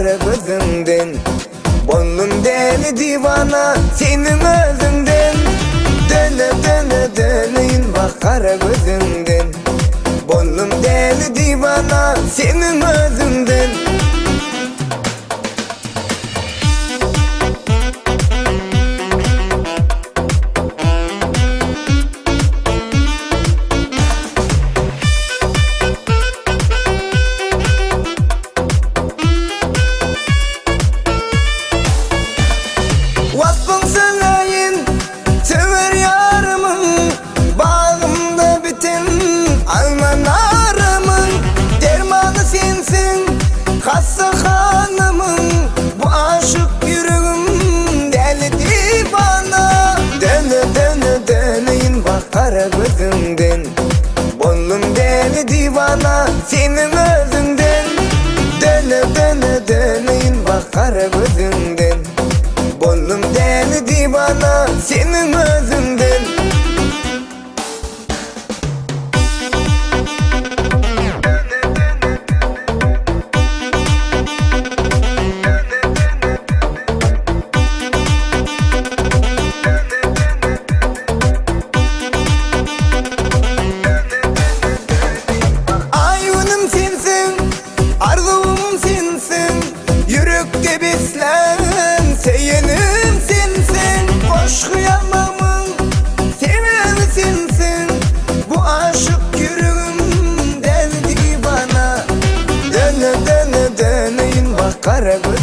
kara gözünden. Boynum deli divana senin özünden. Döne döne döneyin bak kara gözünden. Boynum deli divana senin özünden. Vasfın söyleyin sever yarımın, bağımda biten almanarımın. Dermanı sensin hasta hanımın, bu aşık yüreğim deli divana. Döne döne döneyin bak kara gözünden. Boynum deli divana senin özünden. Döne döne döneyin bak kara gözünden. Boynum deli divana senin özünden. Ayunum sensin, arzum sensin, yürekte beslen seyenim sensin. Boş kıyamamın seven sensin, bu aşık yüreğim deli divana. Döne döne döneyin bak kara gözünden.